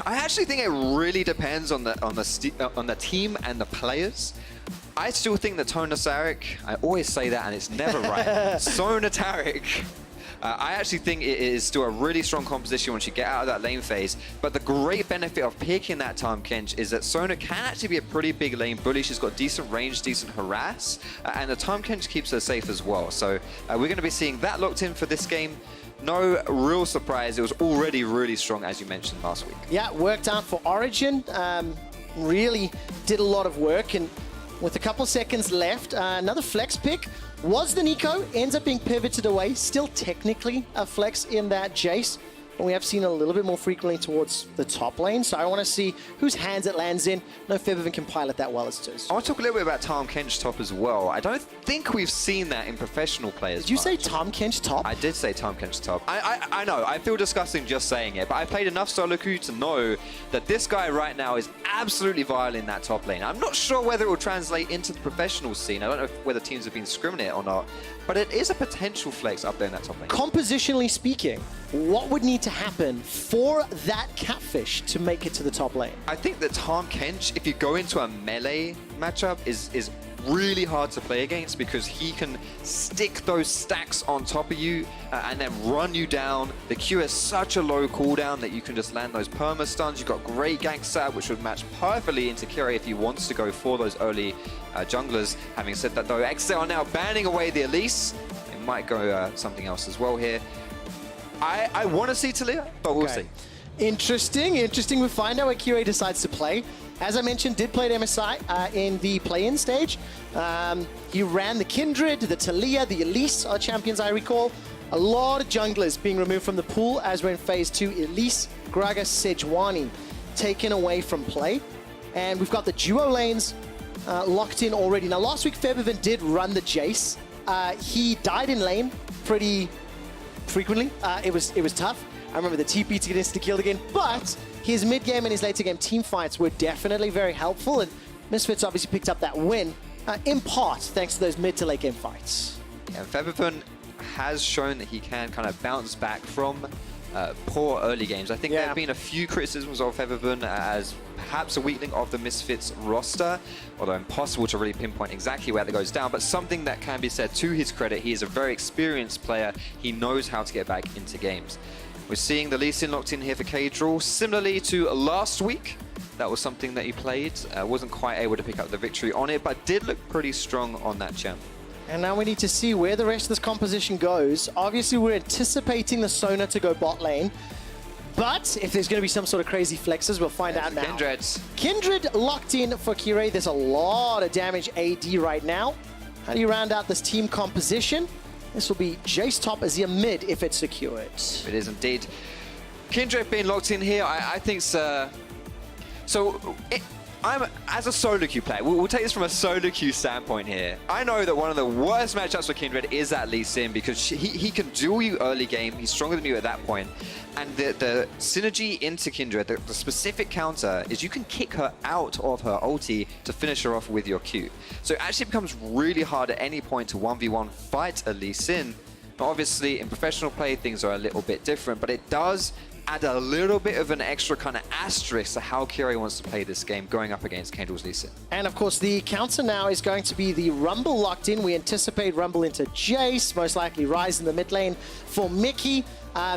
I actually think it really depends on the team and the players. I still think that Tona Sarek, I always say that and it's never right. Sona Tarek, I actually think it is still a really strong composition once you get out of that lane phase. But the great benefit of picking that Tahm Kench is that Sona can actually be a pretty big lane bully. She's got decent range, decent harass, and the Tahm Kench keeps her safe as well. So we're going to be seeing that locked in for this game. No real surprise. It was already really strong, as you mentioned last week. Yeah, worked out for Origin. Really did a lot of work, and with a couple seconds left, another flex pick was the Nico. Ends up being pivoted away. Still technically a flex in that Jace, but we have seen a little bit more frequently towards the top lane. So I want to see whose hands it lands in. No Febiven can pilot that well as it is. I want to talk a little bit about Tahm Kench top as well. I don't think we've seen that in professional players. Did you say Tahm Kench top? I did say Tahm Kench top. I know, I feel disgusting just saying it, but I played enough solo queue to know that this guy right now is absolutely vile in that top lane. I'm not sure whether it will translate into the professional scene. I don't know whether teams have been discriminated or not, but it is a potential flex up there in that top lane. Compositionally speaking, what would need to happen for that catfish to make it to the top lane? I think that Tahm Kench, if you go into a melee matchup, is really hard to play against because he can stick those stacks on top of you and then run you down. The Q has such a low cooldown that you can just land those perma stuns. You've got great gank setup, which would match perfectly into Kira if he wants to go for those early junglers. Having said that though, XL are now banning away the Elise. It might go something else as well here. I want to see Talia, but we'll see. Interesting. We find out where Kira decides to play. As I mentioned, did play at MSI in the play-in stage. He ran the Kindred, the Talia, the Elise are champions, I recall. A lot of junglers being removed from the pool as we're in phase 2. Elise, Gragas, Sejuani taken away from play. And we've got the duo lanes locked in already. Now, last week, Febiven did run the Jace. He died in lane pretty frequently. It was tough. I remember the TP to get insta-killed again, but his mid-game and his later game team fights were definitely very helpful, and Misfits obviously picked up that win, in part thanks to those mid to late game fights. Yeah, Febiven has shown that he can kind of bounce back from poor early games. I think there have been a few criticisms of Febiven as perhaps a weakling of the Misfits roster, although impossible to really pinpoint exactly where that goes down, but something that can be said to his credit, he is a very experienced player. He knows how to get back into games. We're seeing the Lee Sin locked in here for K-Draw. Similarly to last week, that was something that he played. Wasn't quite able to pick up the victory on it, but did look pretty strong on that champ. And now we need to see where the rest of this composition goes. Obviously, we're anticipating the Sona to go bot lane. But if there's going to be some sort of crazy flexes, we'll find out now. Kindred locked in for Kirei. There's a lot of damage AD right now. How do you round out this team composition? This will be Jace top as your mid if it's secured. It is indeed. Kindred being locked in here, I think so. I'm as a solo queue player, we'll take this from a solo queue standpoint here. I know that one of the worst matchups for Kindred is that Lee Sin because he can duel you early game. He's stronger than you at that point. And the synergy into Kindred, the specific counter, is you can kick her out of her ulti to finish her off with your Q. So it actually becomes really hard at any point to 1v1 fight a Lee Sin. Now obviously in professional play things are a little bit different, but it does add a little bit of an extra kind of asterisk to how Kirei wants to play this game going up against Kendall's Lee Sin. And of course the counter now is going to be the Rumble locked in. We anticipate Rumble into Jace, most likely Ryze in the mid lane for Mickey.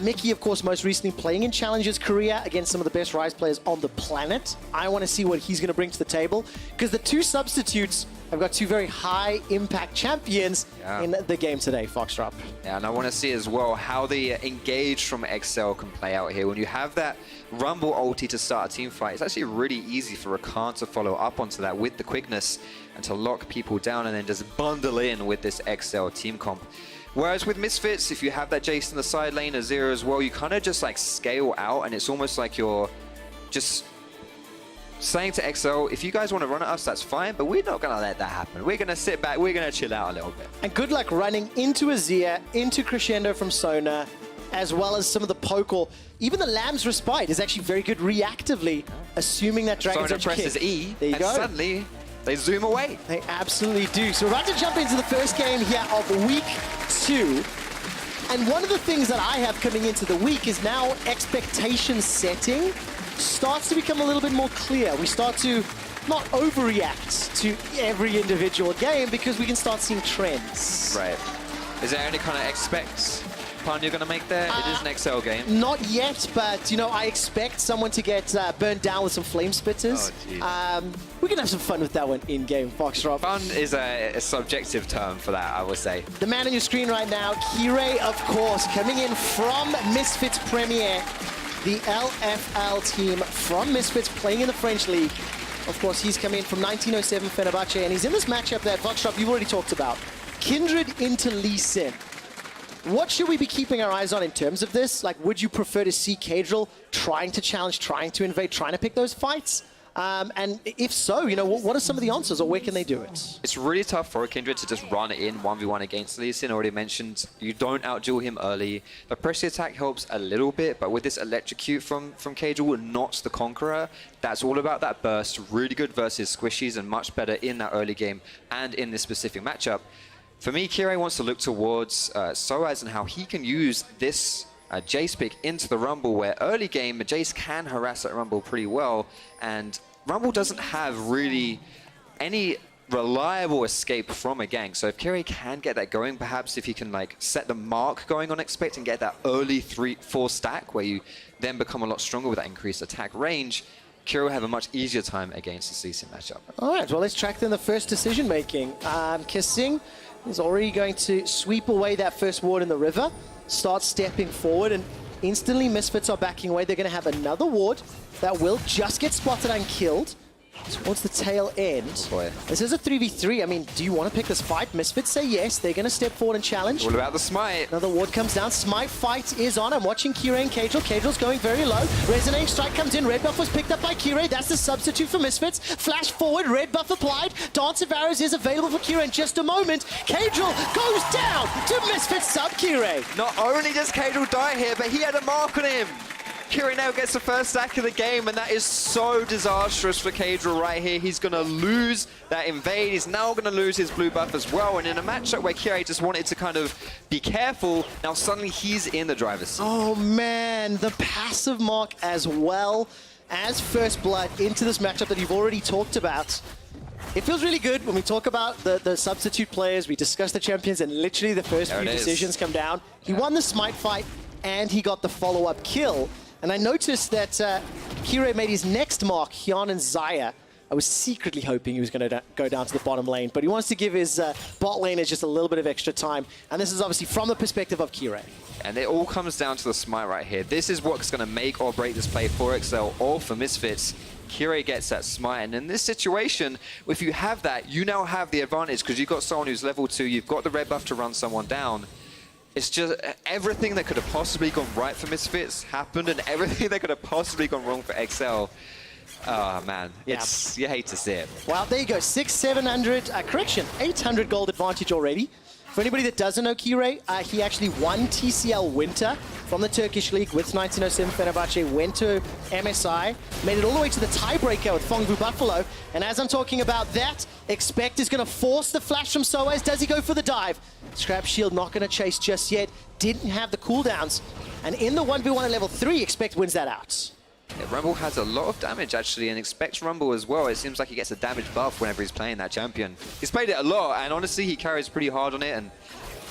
Mickey, of course, most recently playing in Challengers Korea against some of the best Ryze players on the planet. I want to see what he's going to bring to the table because the two substitutes have got two very high impact champions in the game today, Foxdrop. Yeah, and I want to see as well how the engage from XL can play out here. When you have that Rumble ulti to start a team fight, it's actually really easy for Rakan to follow up onto that with the quickness and to lock people down and then just bundle in with this XL team comp. Whereas with Misfits, if you have that Jace in the side lane, Azir as well, you kind of just like scale out and it's almost like you're just saying to XL, if you guys want to run at us, that's fine, but we're not going to let that happen. We're going to sit back, we're going to chill out a little bit. And good luck running into Azir, into Crescendo from Sona, as well as some of the poke or even the Lamb's Respite is actually very good reactively, assuming that Dragon's Sona presses kick. E, there you and go. Suddenly they zoom away. They absolutely do. So we're about to jump into the first game here of week 2. And one of the things that I have coming into the week is now expectation setting starts to become a little bit more clear. We start to not overreact to every individual game because we can start seeing trends. Right. Is there any kind of expect pun you're going to make there? It is an Excel game. Not yet, but, you know, I expect someone to get burned down with some flame spitters. Oh, we can have some fun with that one in-game, Foxtrot. Fun is a subjective term for that, I would say. The man on your screen right now, Kirei, of course, coming in from Misfits Premier, the LFL team from Misfits, playing in the French League. Of course, he's come in from 1907 Fenerbahce, and he's in this matchup that, Foxtrot, you've already talked about. Kindred into Lee Sin. What should we be keeping our eyes on in terms of this? Like, would you prefer to see Cadril trying to challenge, trying to invade, trying to pick those fights? And if so, you know, what are some of the answers, or where can they do it? It's really tough for a Kindred to just run in 1v1 against Lee Sin. Already mentioned, you don't outduel him early. The pressure attack helps a little bit, but with this electrocute from Cadril, not the Conqueror, that's all about that burst. Really good versus squishies and much better in that early game and in this specific matchup. For me, Kirei wants to look towards Soaz and how he can use this Jace pick into the Rumble, where early game, Jace can harass that Rumble pretty well, and Rumble doesn't have really any reliable escape from a gank. So if Kirei can get that going, perhaps if he can like set the mark going on Expect and get that early 3-4 stack, where you then become a lot stronger with that increased attack range, Kirei will have a much easier time against the Lee Sin matchup. All right, well, let's track then the first decision-making. Kissing is already going to sweep away that first ward in the river, start stepping forward, and instantly Misfits are backing away. They're going to have another ward that will just get spotted and killed towards the tail end. Boy. This is a 3v3. I mean, do you want to pick this fight? Misfits say yes. They're going to step forward and challenge. All about the smite. Another ward comes down. Smite fight is on. I'm watching Kirei and Cadril. Cadril's going very low. Resonating strike comes in. Red buff was picked up by Kirei. That's the substitute for Misfits. Flash forward. Red buff applied. Dance of Arrows is available for Kirei in just a moment. Cadril goes down to Misfits sub Kirei. Not only does Cadril die here, but he had a mark on him. Kirei now gets the first stack of the game, and that is so disastrous for Cadril right here. He's going to lose that invade. He's now going to lose his blue buff as well. And in a matchup where Kirei just wanted to kind of be careful, now suddenly he's in the driver's seat. Oh man, the passive mark as well as First Blood into this matchup that you've already talked about. It feels really good when we talk about the substitute players. We discuss the champions, and literally the first few decisions come down. He won the smite fight, and he got the follow-up kill. And I noticed that Kirei made his next mark, Hyun and Zaya. I was secretly hoping he was going to go down to the bottom lane, but he wants to give his bot laners just a little bit of extra time. And this is obviously from the perspective of Kirei. And it all comes down to the smite right here. This is what's going to make or break this play for Excel or for Misfits. Kirei gets that smite, and in this situation, if you have that, you now have the advantage because you've got someone who's level 2, you've got the red buff to run someone down. It's just everything that could have possibly gone right for Misfits happened, and everything that could have possibly gone wrong for Excel. Oh man, it's you hate to see it. Well, there you go, 800 gold advantage already. For anybody that doesn't know Kirei, he actually won TCL Winter from the Turkish League with 1907 Fenerbahce, went to MSI, made it all the way to the tiebreaker with Fongbu Buffalo. And as I'm talking about that, Expect is going to force the flash from Soaz. Does he go for the dive? Scrap Shield not going to chase just yet. Didn't have the cooldowns. And in the 1v1 at level 3, Expect wins that out. Yeah, Rumble has a lot of damage actually, and Expects Rumble as well. It seems like he gets a damage buff whenever he's playing that champion. He's played it a lot, and honestly, he carries pretty hard on it, and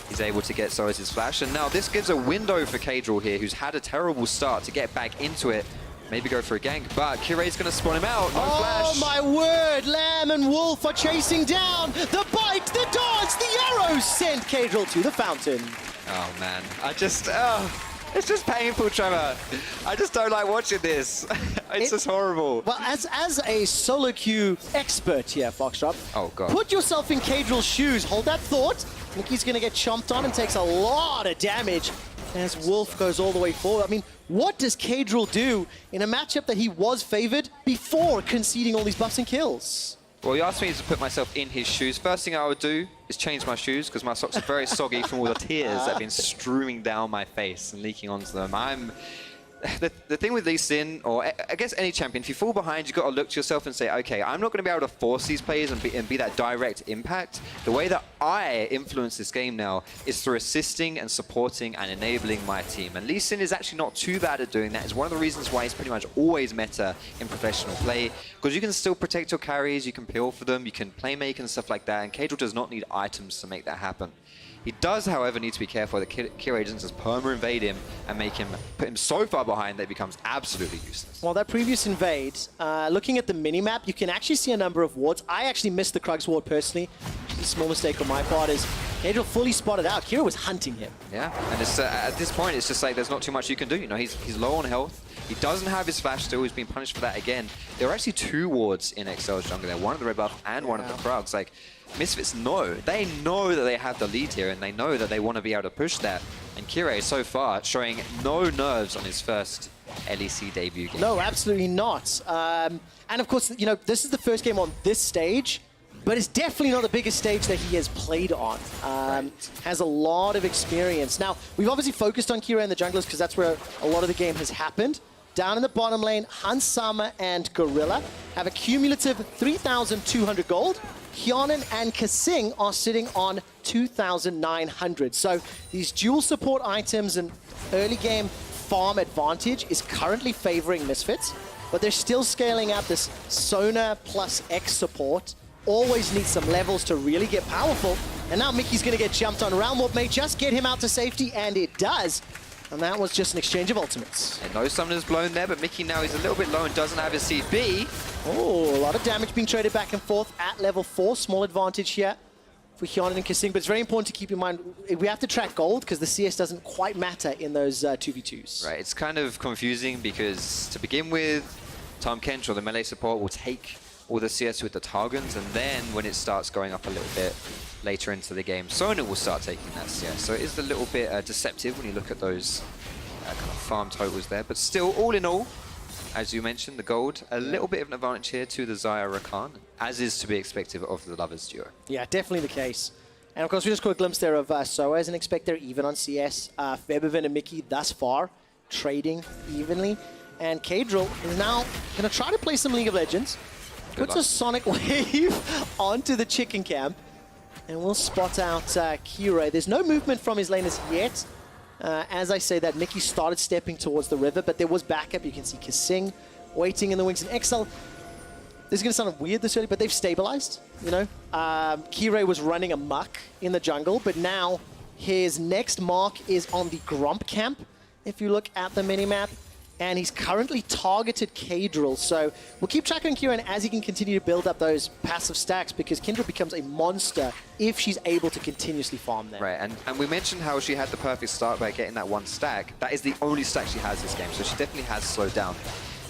he's able to get Soaz's flash. And now this gives a window for Cadril here, who's had a terrible start, to get back into it. Maybe go for a gank, but Kirei's going to spawn him out. No flash. Oh my word! Lamb and Wolf are chasing down. The bite, the dodge, the arrows sent Cadril to the fountain. Oh man, it's just painful, Trevor. I just don't like watching this. It's just horrible. Well, as a solo queue expert here, Foxtrot, oh god, put yourself in Cadril's shoes. Hold that thought. I think he's going to get chomped on and takes a lot of damage as Wolf goes all the way forward. I mean, what does Cadril do in a matchup that he was favored before conceding all these buffs and kills? Well, you asked me to put myself in his shoes. First thing I would do is change my shoes because my socks are very soggy from all the tears that have been streaming down my face and leaking onto them. the thing with Lee Sin, or I guess any champion, if you fall behind, you've got to look to yourself and say, okay, I'm not going to be able to force these plays and be that direct impact. The way that I influence this game now is through assisting and supporting and enabling my team. And Lee Sin is actually not too bad at doing that. It's one of the reasons why he's pretty much always meta in professional play, because you can still protect your carries, you can peel for them, you can playmake and stuff like that, and Kadril does not need items to make that happen. He does, however, need to be careful that Kira doesn't just perma-invade him and put him so far behind that he becomes absolutely useless. Well, that previous invade, looking at the minimap, you can actually see a number of wards. I actually missed the Krugs ward personally. A small mistake on my part is Kadril fully spotted out. Kira was hunting him. Yeah, and it's, at this point, it's just like there's not too much you can do. You know, he's low on health. He doesn't have his flash still. He's been punished for that again. There are actually 2 wards in Excel's jungle there. One of the red buff and one of the Krugs. Like, Misfits know. They know that they have the lead here, and they know that they want to be able to push that. And Kira, so far, showing no nerves on his first LEC debut game. No, absolutely not. And of course, you know, this is the first game on this stage, but it's definitely not the biggest stage that he has played on. Has a lot of experience. Now, we've obviously focused on Kira and the junglers because that's where a lot of the game has happened. Down in the bottom lane, Hansama and Gorilla have a cumulative 3,200 gold. Hyonin and Kasing are sitting on 2,900. So these dual support items and early game farm advantage is currently favoring Misfits, but they're still scaling out this Sona plus X support. Always need some levels to really get powerful. And now Mickey's going to get jumped on. Realm Warp may just get him out to safety, and it does. And that was just an exchange of ultimates. And no summoners blown there, but Mickey now is a little bit low and doesn't have his CB. Oh, a lot of damage being traded back and forth at level 4. Small advantage here for Hyonin and Kasing, but it's very important to keep in mind, we have to track gold because the CS doesn't quite matter in those 2v2s. Right, it's kind of confusing because to begin with, Tom Kench or the melee support will take all the CS with the Targons, and then when it starts going up a little bit later into the game, Sona will start taking that CS. So it is a little bit deceptive when you look at those kind of farm totals there, but still, all in all, as you mentioned, the gold, a little bit of an advantage here to the Xayah Rakan, as is to be expected of the Lovers duo. Yeah, definitely the case. And of course, we just caught a glimpse there of Soa as an expector, even on CS. Febevin and Mickey thus far trading evenly. And Kadril is now going to try to play some League of Legends. Puts a Sonic Wave onto the chicken camp. And we'll spot out Kira. There's no movement from his laners yet. As I say that, Mickey started stepping towards the river, but there was backup. You can see Kasing waiting in the wings. And Excel, this is going to sound weird this early, but they've stabilized, you know. Kira was running amok in the jungle, but now his next mark is on the Grump camp, if you look at the minimap. And he's currently targeted Kadril, so we'll keep tracking Kieran as he can continue to build up those passive stacks, because Kindred becomes a monster if she's able to continuously farm there. Right, and we mentioned how she had the perfect start by getting that 1 stack. That is the only stack she has this game, so she definitely has slowed down.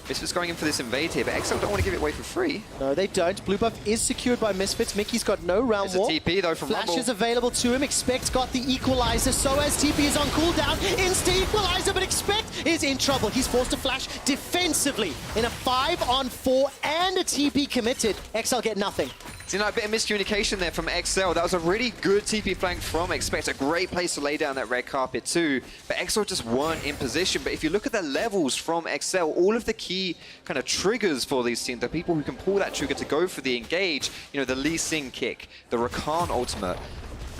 Misfits going in for this invade here, but XL don't want to give it away for free. No, they don't. Blue buff is secured by Misfits. Mickey's got no Realm Warp. It's a TP though from Flash Rumble. is available to him. Expect got the equalizer. So as TP is on cooldown, insta equalizer, but Expect is in trouble. He's forced to flash defensively in a 5-on-4 and a TP committed. XL get nothing. See, a bit of miscommunication there from XL. That was a really good TP flank from Expect. A great place to lay down that red carpet too. But XL just weren't in position. But if you look at the levels from XL, all of the key kind of triggers for these teams, the people who can pull that trigger to go for the engage, you know, the Lee Sin kick, the Rakan ultimate,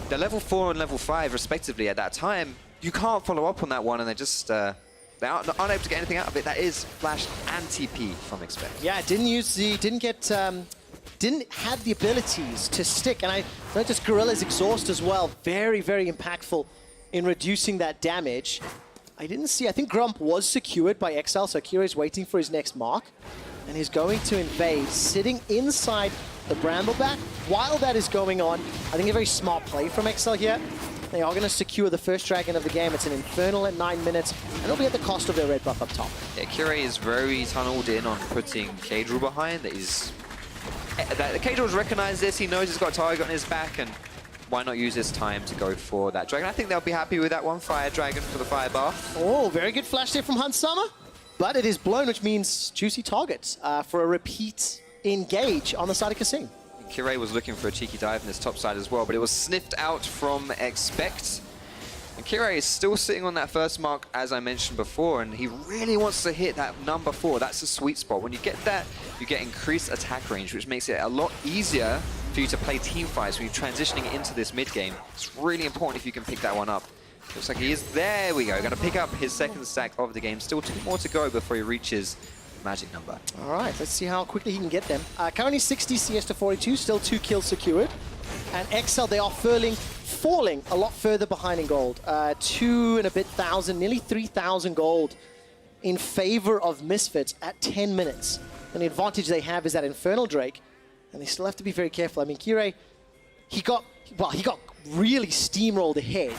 they're level 4 and level 5 respectively at that time. You can't follow up on that one, and they just they aren't able to get anything out of it. That is flash and TP from Expect. Yeah, didn't have the abilities to stick, and I noticed Gorilla's exhaust as well. Very, very impactful in reducing that damage. I think Grump was secured by XL, so Kira's waiting for his next mark, and he's going to invade, sitting inside the Brambleback. While that is going on, I think a very smart play from XL here. They are going to secure the first dragon of the game. It's an Infernal at 9 minutes, and it'll be at the cost of their red buff up top. Yeah, Kira is very tunneled in on putting Kadril behind. Kadril's recognized this. He knows he's got a target on his back, and why not use this time to go for that dragon? I think they'll be happy with that one. Fire dragon for the fire buff. Oh, very good flash there from Hansama, but it is blown, which means juicy targets for a repeat engage on the side of Kasing. Kira was looking for a cheeky dive in this top side as well, but it was sniffed out from Expect. And Kirei is still sitting on that first mark, as I mentioned before, and he really wants to hit that number 4. That's the sweet spot. When you get that, you get increased attack range, which makes it a lot easier for you to play team fights when you're transitioning into this mid game. It's really important if you can pick that one up. Looks like he is. There we go. Going to pick up his second stack of the game. Still 2 more to go before he reaches magic number. All right, let's see how quickly he can get them. Currently 60 CS to 42, still 2 kills secured. And XL, they are falling a lot further behind in gold. 2 and a bit thousand, nearly 3,000 gold in favor of Misfits at 10 minutes. And the advantage they have is that Infernal Drake, and they still have to be very careful. I mean, Kirei, he got really steamrolled ahead,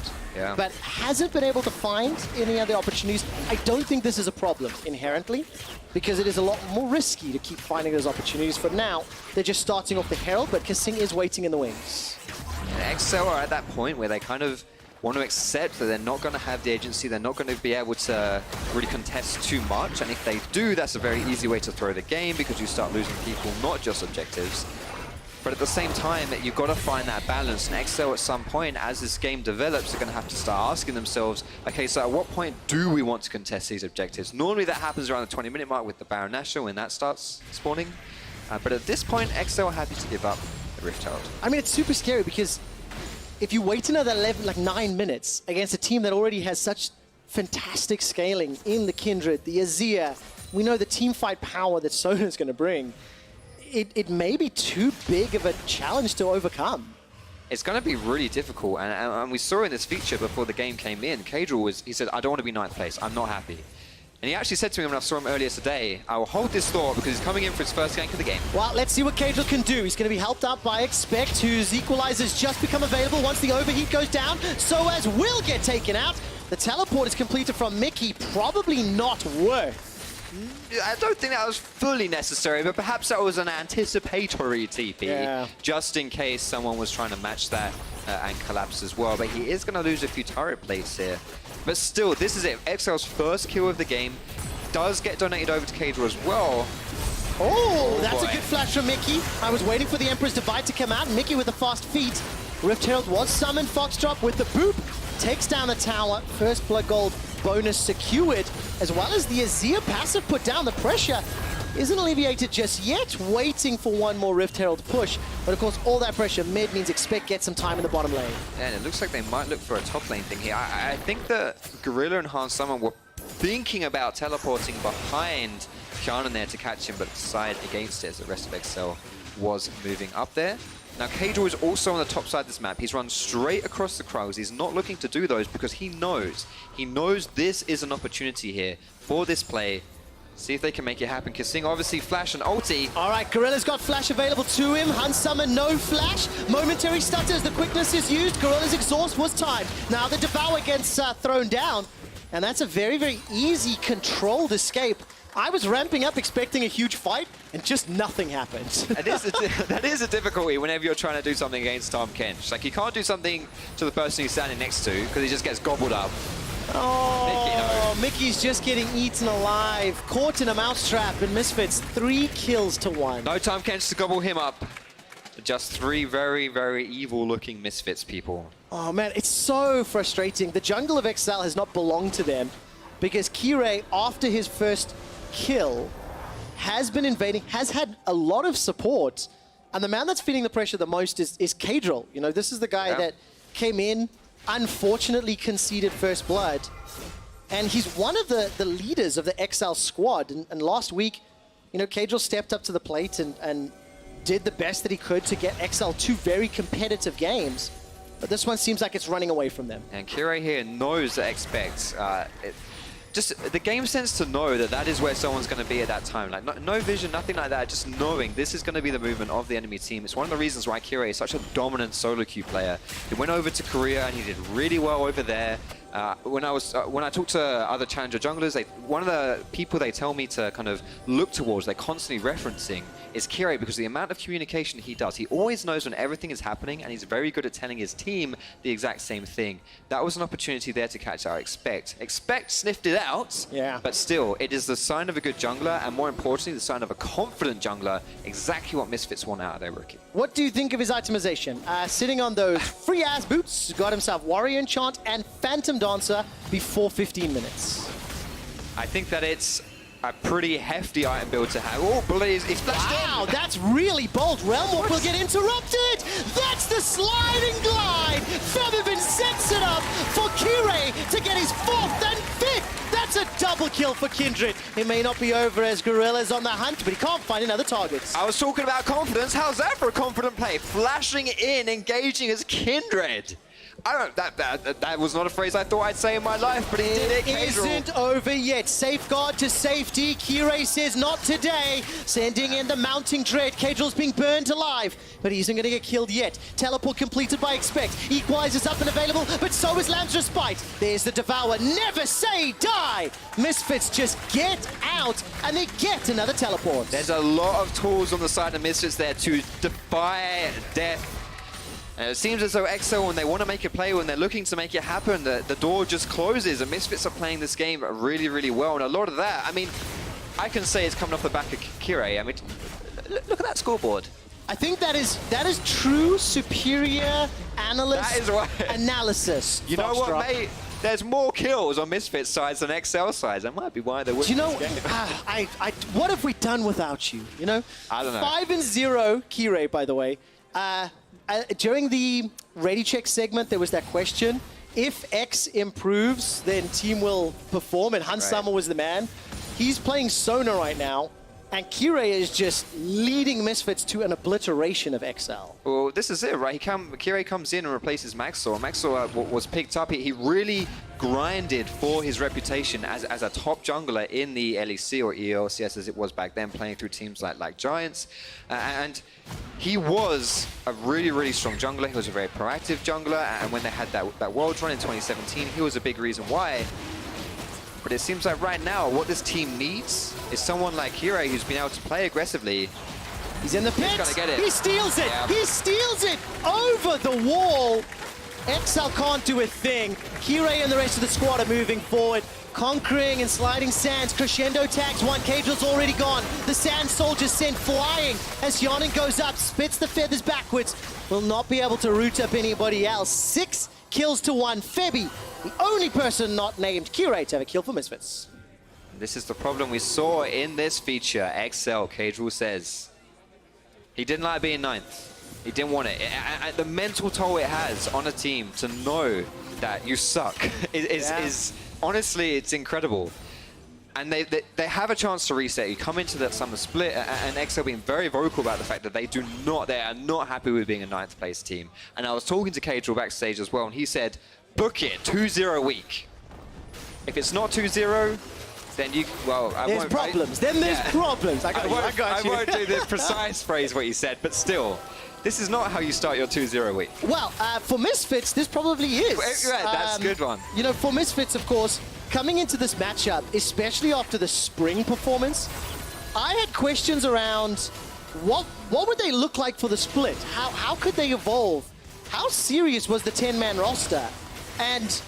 but hasn't been able to find any other opportunities. I don't think this is a problem inherently, because it is a lot more risky to keep finding those opportunities. For now, they're just starting off the Herald, but Kasing is waiting in the wings. And XL are at that point where they kind of want to accept that they're not going to have the agency, they're not going to be able to really contest too much, and if they do, that's a very easy way to throw the game, because you start losing people, not just objectives. But at the same time, you've got to find that balance. And XL at some point, as this game develops, they're going to have to start asking themselves, okay, so at what point do we want to contest these objectives? Normally that happens around the 20-minute mark with the Baron Nashor when that starts spawning. But at this point, XL are happy to give up the Rift Herald. I mean, it's super scary because if you wait another 9 minutes against a team that already has such fantastic scaling in the Kindred, the Azir, we know the team fight power that Sona's going to bring. It may be too big of a challenge to overcome. It's going to be really difficult, and we saw in this feature before the game came in, Kadril he said, I don't want to be 9th place, I'm not happy. And he actually said to me when I saw him earlier today, I will hold this thought because he's coming in for his first gank of the game. Well, let's see what Kadril can do. He's going to be helped out by Expect, whose equalizer's just become available once the overheat goes down. Soaz will get taken out. The teleport is completed from Mickey, probably not worth. I don't think that was fully necessary, but perhaps that was an anticipatory TP, just in case someone was trying to match that and collapse as well. But he is going to lose a few turret plates here. But still, this is it. XL's first kill of the game does get donated over to Kadril as well. Oh, that's a good flash from Mickey. I was waiting for the Emperor's Divide to come out. Mickey with the fast feet. Rift Herald was summoned. Foxdrop with the boop. Takes down the tower. First blood gold bonus secured, as well as the Azir passive put down. The pressure isn't alleviated just yet, waiting for one more Rift Herald push. But of course, all that pressure mid means Expect get some time in the bottom lane. And it looks like they might look for a top lane thing here. I think that Gorilla and Hans Summer were thinking about teleporting behind Kiana there to catch him, but decided against it as the rest of XL was moving up there. Now, Kadril is also on the top side of this map. He's run straight across the Crows. He's not looking to do those because he knows this is an opportunity here for this play. See if they can make it happen. Kasing obviously flash and ulti. All right, Gorilla's got flash available to him. Hans Summer, no flash. Momentary stutters, the quickness is used. Gorilla's exhaust was timed. Now the Devour gets thrown down. And that's a very, very easy controlled escape. I was ramping up expecting a huge fight, and just nothing happened. That is a difficulty whenever you're trying to do something against Tahm Kench. Like, you can't do something to the person he's standing next to, because he just gets gobbled up. Oh, Mickey's just getting eaten alive. Caught in a mousetrap, and Misfits 3 kills to 1. No Tahm Kench to gobble him up. Just 3 very, very evil-looking Misfits people. Oh, man, it's so frustrating. The jungle of XL has not belonged to them, because Kirei, after his first kill, has been invading, has had a lot of support, and the man that's feeling the pressure the most is Kadril. You know, this is the guy that came in, unfortunately conceded first blood, and he's one of the leaders of the XL squad. And last week, you know, Kadril stepped up to the plate and did the best that he could to get XL 2 very competitive games, but this one seems like it's running away from them. And Kirei here knows that Expect. Just the game sense to know that that is where someone's going to be at that time. Like, no vision, nothing like that, just knowing this is going to be the movement of the enemy team. It's one of the reasons why Kirei is such a dominant solo queue player. He went over to Korea and he did really well over there. When I talk to other challenger junglers, one of the people they tell me to kind of look towards, they're constantly referencing, is Kirei, because the amount of communication he does, he always knows when everything is happening, and he's very good at telling his team the exact same thing. That was an opportunity there to catch out Expect. Expect sniffed it out, but still, it is the sign of a good jungler, and more importantly, the sign of a confident jungler, exactly what Misfits want out of their rookie. What do you think of his itemization? Sitting on those free-ass boots, got himself Warrior Enchant and Phantom Dancer before 15 minutes. I think that it's a pretty hefty item build to have. Oh, Blaze, he's flashed in. Wow, that's really bold. Realm Walk will get interrupted. That's the sliding glide. Featherman sets it up for Kirei to get his 4th and 5th. That's a double kill for Kindred. It may not be over as Gorilla's on the hunt, but he can't find another target. I was talking about confidence. How's that for a confident play? Flashing in, engaging as Kindred. I don't. That was not a phrase I thought I'd say in my life, but he did it. It isn't over yet. Safeguard to safety. Kirei says not today. Sending in the mounting dread. Caedrel's being burned alive, but he isn't going to get killed yet. Teleport completed by Expect. Equalizer's up and available, but so is Lamb's Respite. There's the Devour. Never say die. Misfits just get out, and they get another teleport. There's a lot of tools on the side of Misfits there to defy death. And it seems as though XL, when they want to make a play, when they're looking to make it happen, the door just closes, and Misfits are playing this game really, really well. And a lot of that, I mean, I can say it's coming off the back of Kirei. I mean, look at that scoreboard. I think that is true superior analyst analysis. You know what, mate? There's more kills on Misfits sides than XL sides. That might be why they're winning. Do you know, what have we done without you? You know? I don't know. 5-0 Kirei, by the way. During the Ready Check segment, there was that question. If X improves, then team will perform, and Hans Summer was the man. He's playing Sona right now, and Kirei is just leading Misfits to an obliteration of XL. Well, this is it, right? Kirei comes in and replaces Maxor. Maxor was picked up. He really grinded for his reputation as a top jungler in the LEC or ELCS as it was back then, playing through teams like Giants. And he was a really, really strong jungler. He was a very proactive jungler. And when they had that Worlds run in 2017, he was a big reason why. But it seems like right now, what this team needs is someone like Kirei who's been able to play aggressively. He's in the pit. He's gonna get it. He steals it. Yeah. He steals it over the wall. XL can't do a thing. Kirei and the rest of the squad are moving forward, conquering and sliding sands. Crescendo tags one. Caedrel's already gone. The sand soldiers sent flying as Yawning goes up, spits the feathers backwards. Will not be able to root up anybody else. 6 kills to 1. Febby, the only person not named Kirei to have a kill for Misfits. This is the problem we saw in this feature. XL, Caedrel says. He didn't like being 9th. He didn't want it. The mental toll it has on a team to know that you suck is honestly, it's incredible. And they have a chance to reset. You come into that summer split, and XL being very vocal about the fact that they are not happy with being a 9th place team. And I was talking to Caedrel backstage as well, and he said, book it, 2-0 week. If it's not 2-0, then you, well, I there's won't... problems. Then there's problems. I won't do the precise phrase what you said, but still. This is not how you start your 2-0 week. Well, for Misfits, this probably is. Yeah, that's a good one. You know, for Misfits, of course, coming into this matchup, especially after the spring performance, I had questions around what would they look like for the split? How could they evolve? How serious was the 10-man roster? And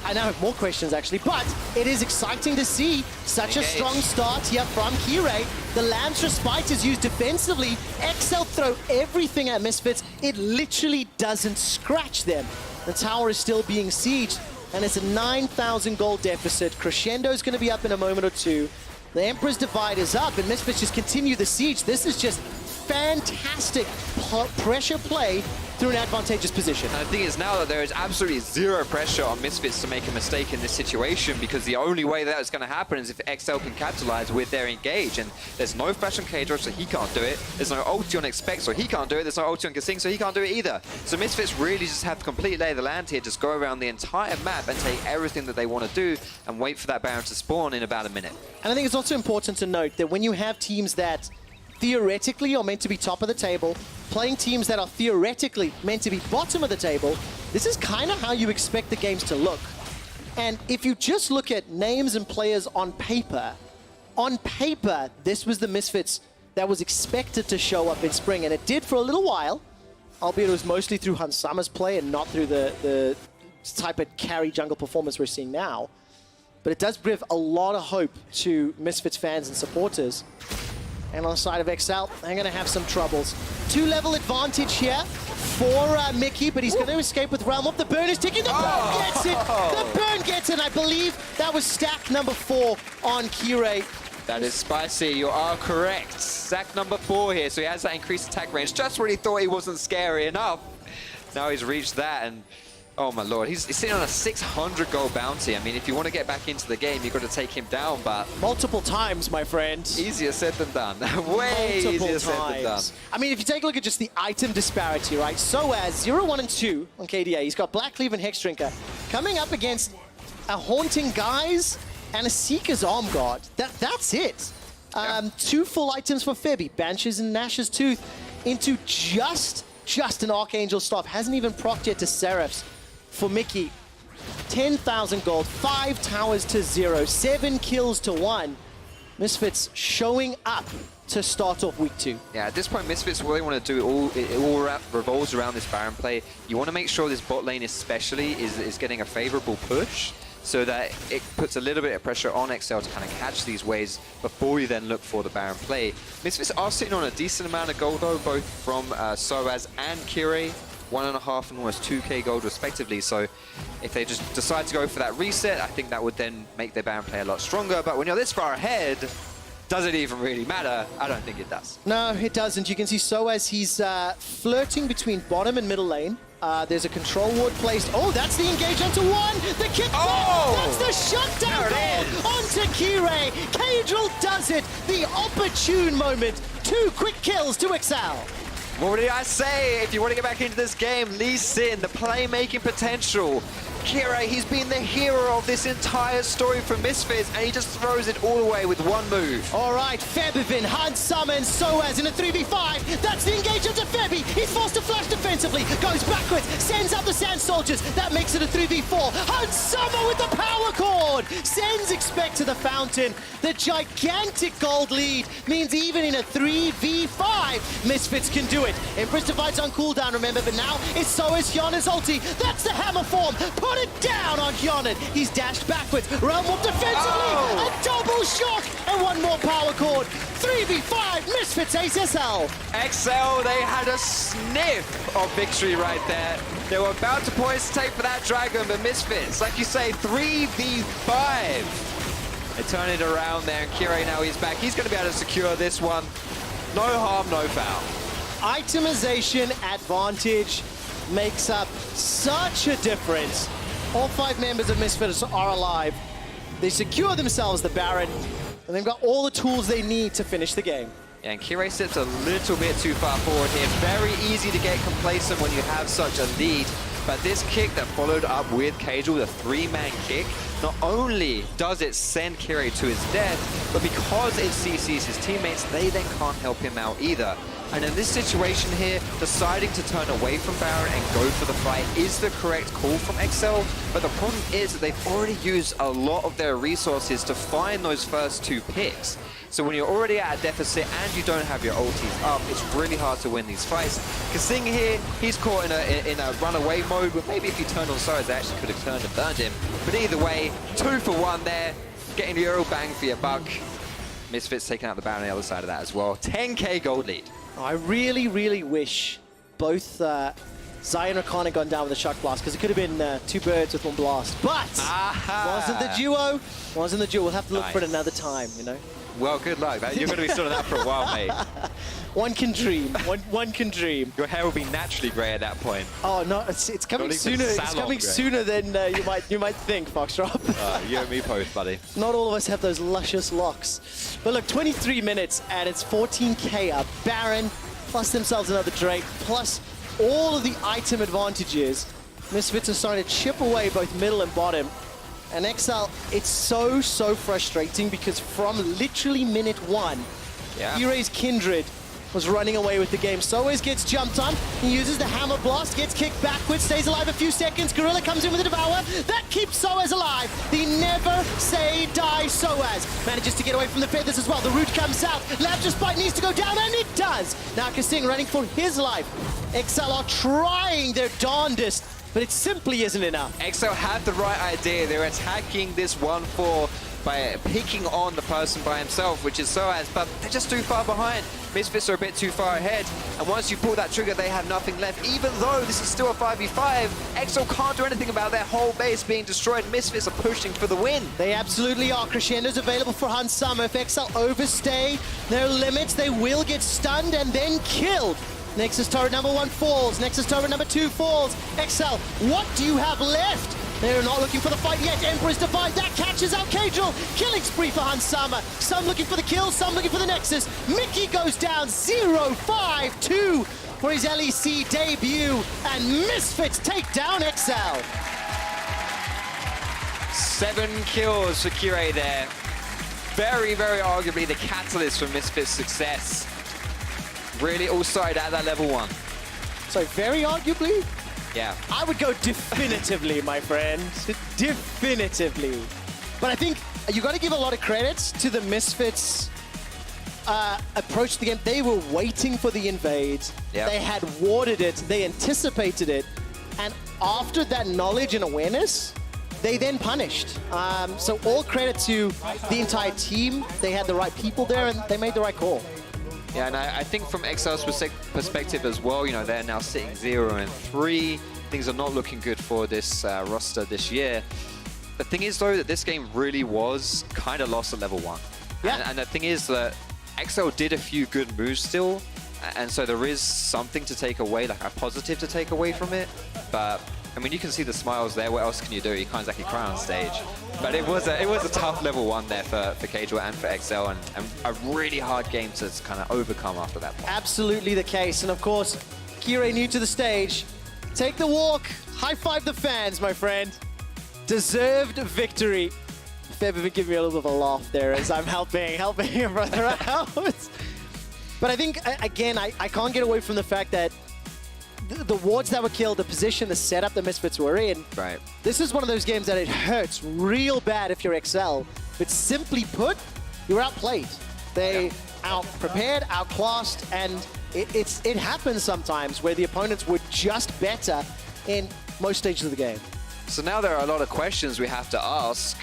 I now have more questions, actually, but it is exciting to see such a strong start here from Kirei. The Lamb's Respite is used defensively. XL throw everything at Misfits. It literally doesn't scratch them. The tower is still being sieged, and it's a 9,000 gold deficit. Crescendo is going to be up in a moment or two. The Emperor's Divide is up, and Misfits just continue the siege. This is just fantastic pressure play through an advantageous position. And the thing is now that there is absolutely zero pressure on Misfits to make a mistake in this situation, because the only way that is going to happen is if XL can capitalize with their engage. And there's no flash on Caedrel, so he can't do it. There's no ulti on Expect, so he can't do it. There's no ulti on Kasing, so he can't do it either. So Misfits really just have to completely lay the land here, just go around the entire map and take everything that they want to do and wait for that Baron to spawn in about a minute. And I think it's also important to note that when you have teams that theoretically are meant to be top of the table, playing teams that are theoretically meant to be bottom of the table, this is kind of how you expect the games to look. And if you just look at names and players on paper, this was the Misfits that was expected to show up in spring, and it did for a little while, albeit it was mostly through Hans Sommer's play and not through the type of carry jungle performance we're seeing now. But it does give a lot of hope to Misfits fans and supporters. And on the side of XL, they're going to have some troubles. 2-level advantage here for Mickey, but he's going to escape with Realm Up. The burn is ticking. The burn gets it. The burn gets it. And I believe that was stack number 4 on Kirei. That is spicy. You are correct. Stack number 4 here, so he has that increased attack range. Just when he thought he wasn't scary enough. Now he's reached that, and oh my lord, he's sitting on a 600 gold bounty. I mean, if you want to get back into the game, you've got to take him down, but... Multiple times, my friend. Easier said than done. Way easier said than done. I mean, if you take a look at just the item disparity, right? So as 0, 1, and 2 on KDA, he's got Black Cleave and Hex Drinker coming up against a Haunting Guise and a Seeker's Arm Guard. That's it. 2 full items for Febby, Banshees and Nash's Tooth into just an Archangel Staff. Hasn't even procced yet to Seraphs. For Mickey, 10,000 gold, 5 towers to 0, 7 kills to 1. Misfits showing up to start off week 2. Yeah, at this point, Misfits, what they want to do, it all revolves around this Baron play. You want to make sure this bot lane especially is getting a favorable push, so that it puts a little bit of pressure on XL to kind of catch these waves before you then look for the Baron play. Misfits are sitting on a decent amount of gold though, both from Soaz and Kirei. 1.5 and almost 2k gold respectively, so if they just decide to go for that reset, I think that would then make their Baron play a lot stronger. But when you're this far ahead, does it even really matter? I don't think it does. No, it doesn't. You can see Soaz, he's flirting between bottom and middle lane. There's a control ward placed. Oh, that's the engage onto 1. The kick back. That's the shutdown goal onto Kirei. Cadril does it. The opportune moment. 2 quick kills to XL. What did I say? If you want to get back into this game, Lee Sin, the playmaking potential. Kirei, he's been the hero of this entire story for Misfits, and he just throws it all away with 1 move. All right, Febivin, Hans summons Soaz in a 3v5. That's the engage onto Febby. He's forced to flash defensively, goes backwards, sends up the Sand Soldiers. That makes it a 3v4. Hans Summer with the power chord. Sends Expect to the fountain. The gigantic gold lead means even in a 3v5, Misfits can do it. Empress Divide's on cooldown, remember, but now it's Soaz Hyunen's ulti. That's the hammer form. Put it down on Hyonen. He's dashed backwards. Realm Up defensively. A double shock. And 1 more power chord. 3v5. Misfits Ace SL. XL, they had a sniff of victory right there. They were about to poise tape for that dragon, but Misfits, like you say, 3v5. They turn it around there, and Kirei now he's back. He's going to be able to secure this one. No harm, no foul. Itemization advantage makes up such a difference. All 5 members of Misfits are alive. They secure themselves the Baron, and they've got all the tools they need to finish the game. Yeah, and Kirei sits a little bit too far forward here. Very easy to get complacent when you have such a lead. But this kick that followed up with Cadril, the 3-man kick, not only does it send Kirei to his death, but because it CCs his teammates, they then can't help him out either. And in this situation here, deciding to turn away from Baron and go for the fight is the correct call from XL, but the problem is that they've already used a lot of their resources to find those first 2 picks. So when you're already at a deficit and you don't have your ultis up, it's really hard to win these fights. Kasing here, he's caught in a runaway mode, but maybe if you turned on Soaz, they actually could have turned and burned him. But either way, 2 for 1 there, getting the Euro bang for your buck. Misfits taking out the Baron on the other side of that as well. 10k gold lead. I really, really wish both Zion and Rakan had gone down with a shock blast, because it could have been 2 birds with 1 blast. But wasn't the duo. Wasn't the duo. We'll have to look for it another time, you know. Well, good luck. You're going to be stood on that for a while, mate. One can dream. One can dream. Your hair will be naturally grey at that point. Oh no, it's coming sooner. It's coming sooner than you might think, Foxdrop. You and me both, buddy. Not all of us have those luscious locks. But look, 23 minutes and it's 14k up. Baron plus themselves another Drake plus all of the item advantages. Misfits are starting to chip away both middle and bottom. And XL, it's so frustrating because from literally minute 1, Kirei's Kindred was running away with the game. Soaz gets jumped on. He uses the hammer blast, gets kicked backwards, stays alive a few seconds. Gorilla comes in with a devour. That keeps Soaz alive. The never say die Soaz. Manages to get away from the feathers as well. The root comes out. Lab just bite needs to go down, and it does. Now Kasing running for his life. XL are trying their darndest, but it simply isn't enough. XL had the right idea. They're attacking this 1-4 by picking on the person by himself, which is Soaz, but they're just too far behind. Misfits are a bit too far ahead, and once you pull that trigger, they have nothing left. Even though this is still a 5v5, XL can't do anything about their whole base being destroyed. Misfits are pushing for the win. They absolutely are. Crescendo's available for Hans Summer. If XL overstay their limits, they will get stunned and then killed. Nexus turret number 1 falls. Nexus turret number 2 falls. XL, what do you have left? They're not looking for the fight yet. Emperor's Divide, that catches out Cadril. Killing spree for Hansama. Some looking for the kill, some looking for the Nexus. Mickey goes down 0-5-2 for his LEC debut. And Misfits take down XL. 7 kills for Kirei there. Very, very arguably the catalyst for Misfits' success. Really all started at that level 1. So very arguably? Yeah. I would go definitively, my friend. Definitively. But I think you got to give a lot of credits to the Misfits approach to the game. They were waiting for the invade. Yep. They had warded it. They anticipated it. And after that knowledge and awareness, they then punished. So all credit to the entire team. They had the right people there and they made the right call. Yeah, and I think from XL's perspective as well, you know, they're now sitting 0-3. Things are not looking good for this roster this year. The thing is, though, that this game really was kind of lost at level 1. Yeah. And the thing is that XL did a few good moves still, and so there is something to take away, like a positive to take away from it. But I mean, you can see the smiles there. What else can you do? You can't exactly cry on stage. But it was a tough level 1 there for Cadril and for XL, and a really hard game to kind of overcome after that point. Absolutely the case. And of course, Kirei new to the stage. Take the walk. High five the fans, my friend. Deserved victory. Feb, give me a little bit of a laugh there as I'm helping your brother out. But I think, again, I can't get away from the fact that the wards that were killed, the position, the setup the Misfits were in. Right. This is one of those games that it hurts real bad if you're XL. But simply put, you're outplayed. They out-prepared, outclassed, and it happens sometimes where the opponents were just better in most stages of the game. So now there are a lot of questions we have to ask.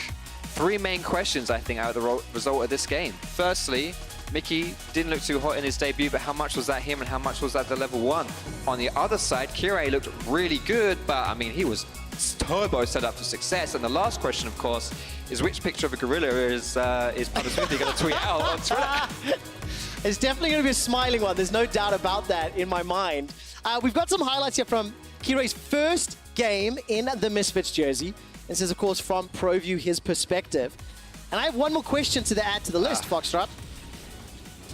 3 main questions, I think, out of the result of this game. Firstly, Mickey didn't look too hot in his debut, but how much was that him and how much was that the level 1? On the other side, Kirei looked really good, but I mean, he was turbo set up for success. And the last question, of course, is which picture of a gorilla is Papa Smithy going to tweet out on Twitter? It's definitely going to be a smiling one. There's no doubt about that in my mind. We've got some highlights here from Kirei's first game in the Misfits jersey. This is, of course, from ProView, his perspective. And I have one more question to add to the list, Foxtrot.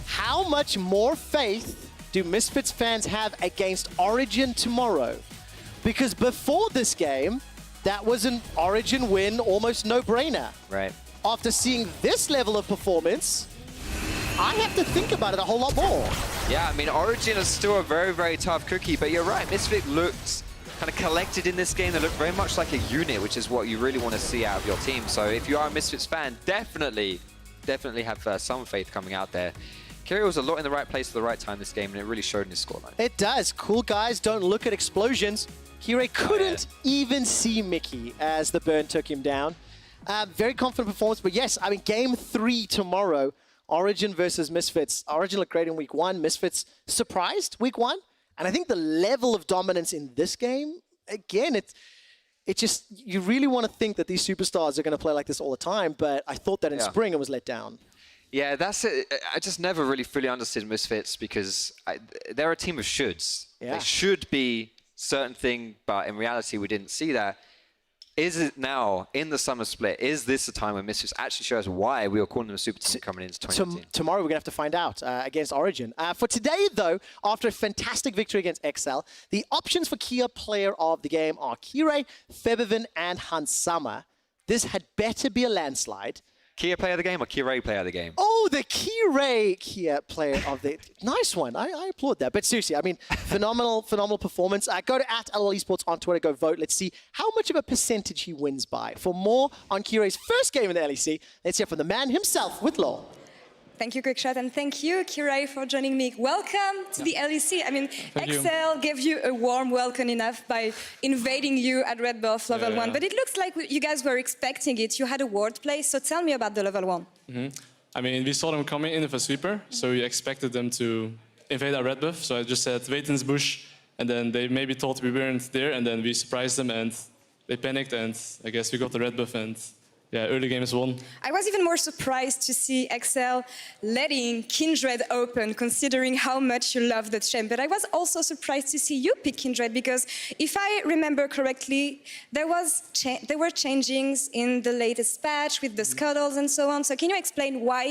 How much more faith do Misfits fans have against Origin tomorrow? Because before this game, that was an Origin win, almost no-brainer. Right. After seeing this level of performance, I have to think about it a whole lot more. Yeah, I mean, Origin is still a very, very tough cookie, but you're right. Misfit looked kind of collected in this game. They looked very much like a unit, which is what you really want to see out of your team. So if you are a Misfits fan, definitely have some faith coming out there. Kirei was a lot in the right place at the right time this game, and it really showed in his scoreline. It does. Cool guys don't look at explosions. Kirei couldn't even see Mickey as the burn took him down. Very confident performance, but yes, I mean, game 3 tomorrow, Origin versus Misfits. Origin looked great in week 1. Misfits surprised week 1. And I think the level of dominance in this game, again, it just, you really want to think that these superstars are going to play like this all the time, but I thought that in spring it was let down. Yeah, that's it. I just never really fully understood Misfits because they're a team of shoulds. Yeah. They should be certain thing, but in reality, we didn't see that. Is it now, in the summer split, is this the time when Misfits actually shows why we were calling them a super team coming into 2018? Tomorrow we're going to have to find out against Origin. For today, though, after a fantastic victory against XL, the options for Kia player of the game are Kirei, Febiven, and Hansama. This had better be a landslide. Kia player of the game or Kirei player of the game? Oh, the Kirei Kia player of the... Nice one. I applaud that. But seriously, I mean, phenomenal performance. Go to @LL Esports on Twitter. Go vote. Let's see how much of a percentage he wins by. For more on Kirei's first game in the LEC, let's hear from the man himself with Law. Thank you, Quickshot, and thank you, Kirei, for joining me. Welcome to the LEC. I mean, Excel gave you a warm welcome enough by invading you at Red Buff Level 1, but it looks like you guys were expecting it. You had a wordplay, so tell me about the Level 1. I mean, we saw them coming in with a sweeper, so we expected them to invade our Red Buff, so I just said, wait in this bush, and then they maybe thought we weren't there, and then we surprised them, and they panicked, and I guess we got the Red Buff, and yeah, early game is won. I was even more surprised to see Excel letting Kindred open, considering how much you love the champ. But I was also surprised to see you pick Kindred, because if I remember correctly, there were changings in the latest patch with the scuttles and so on. So can you explain why